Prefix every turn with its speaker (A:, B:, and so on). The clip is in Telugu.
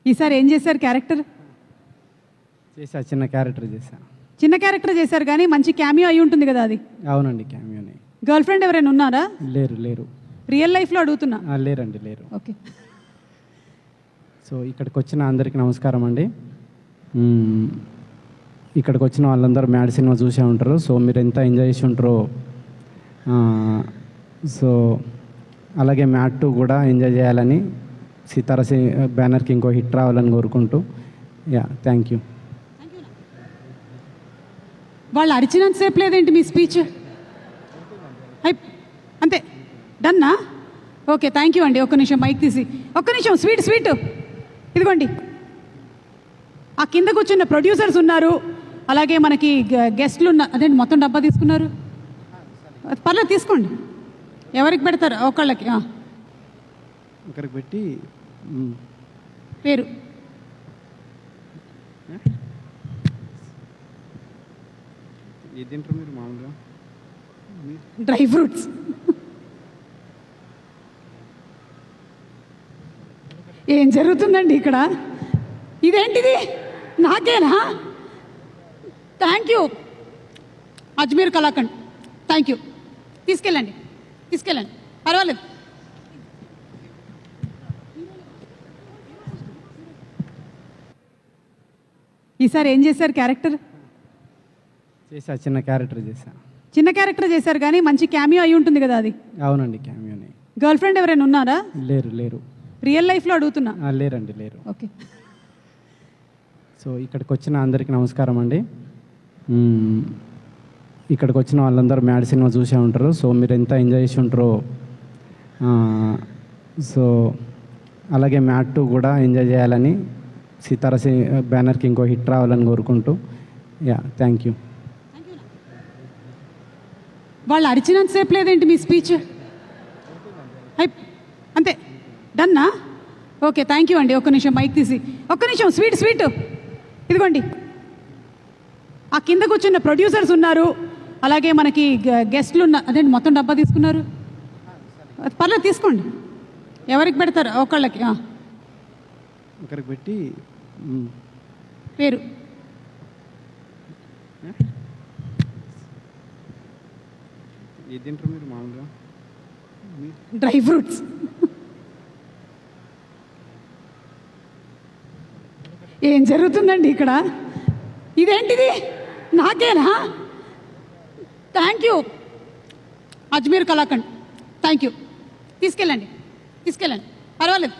A: ఈసారి ఏం చేశారు క్యారెక్టర్?
B: చిన్న క్యారెక్టర్ చేశాను.
A: చిన్న క్యారెక్టర్ చేశారు కానీ మంచి క్యామియో అయి ఉంటుంది కదా అది.
B: అవునండి, క్యామియోనే.
A: గర్ల్ ఫ్రెండ్ ఎవరైనా ఉన్నారా?
B: లేరు.
A: రియల్ లైఫ్లో అడుగుతున్నా.
B: లేరు.
A: ఓకే.
B: సో ఇక్కడికి వచ్చిన అందరికీ నమస్కారం అండి. ఇక్కడికి వచ్చిన వాళ్ళందరూ మ్యాడ్ సినిమా చూసే ఉంటారు. సో మీరు ఎంత ఎంజాయ్ చేసి ఉంటారో, సో అలాగే మ్యాడ్ 2 కూడా ఎంజాయ్ చేయాలని సితార బ్యానర్కి ఇంకో హిట్ రావాలని కోరుకుంటూ, థ్యాంక్ యూ.
A: వాళ్ళు అరిచినంతసేపు లేదేంటి మీ స్పీచ్? అంతే, డన్నా? ఓకే, థ్యాంక్ యూ అండి. ఒక్క నిమిషం మైక్ తీసి, ఒక్క నిమిషం. స్వీట్ ఇదిగోండి. ఆ కింద కూర్చున్న ప్రొడ్యూసర్స్ ఉన్నారు, అలాగే మనకి గెస్ట్లు ఉన్నారు. అదేంటి మొత్తం డబ్బా తీసుకున్నారు? పర్లేదు, తీసుకోండి. ఎవరికి పెడతారు? ఒకళ్ళకి
B: ఒకరికి పెట్టి
A: పేరు.
B: ఏది తింటారు మీరు మామూలుగా?
A: Dry fruits. ఏం జరుగుతుందండి ఇక్కడ? ఇదేంటిది? నాకేనా? Thank you Ajmer kalakand, thank you. తీసుకెళ్ళండి పర్వాలేదు. ఈసారి ఏం చేశారు క్యారెక్టర్?
B: చిన్న క్యారెక్టర్ చేశాను.
A: చిన్న క్యారెక్టర్ చేశారు కానీ మంచి క్యామియో అయి ఉంటుంది కదా అది.
B: అవునండి, క్యామియోనే.
A: గర్ల్ ఫ్రెండ్ ఎవరైనా ఉన్నారా?
B: లేరు.
A: రియల్ లైఫ్లో అడుగుతున్నా.
B: లేరు.
A: ఓకే.
B: సో ఇక్కడికి వచ్చిన అందరికీ నమస్కారం అండి. ఇక్కడికి వచ్చిన వాళ్ళందరూ మ్యాడ్ సినిమా చూసే ఉంటారు. సో మీరు ఎంత ఎంజాయ్ చేసి ఉంటారో, సో అలాగే మ్యాడ్ 2 కూడా ఎంజాయ్ చేయాలని సితార బ్యానర్కి ఇంకో హిట్ రావాలని కోరుకుంటూ, థ్యాంక్ యూ.
A: వాళ్ళు అరిచినంతసేపు లేదేంటి మీ స్పీచ్? అంతే, డన్నా? ఓకే, థ్యాంక్ యూ అండి. ఒక్క నిమిషం మైక్ తీసి, ఒక్క నిమిషం. స్వీట్ ఇదిగోండి. ఆ కింద కూర్చున్న ప్రొడ్యూసర్స్ ఉన్నారు, అలాగే మనకి గెస్ట్లు ఉన్నారు. అదేంటి మొత్తం డబ్బా తీసుకున్నారు? పర్లేదు, తీసుకోండి. ఎవరికి పెడతారు? ఒకళ్ళకి
B: ఒకరికి పెట్టి
A: పేరు.
B: ఏది తింటారు మీరు మామూలుగా?
A: Dry fruits. ఏం జరుగుతుందండి ఇక్కడ? ఇదేంటిది? నాకేనా? Thank you Ajmer kalakand, thank you. తీసుకెళ్ళండి పర్వాలేదు.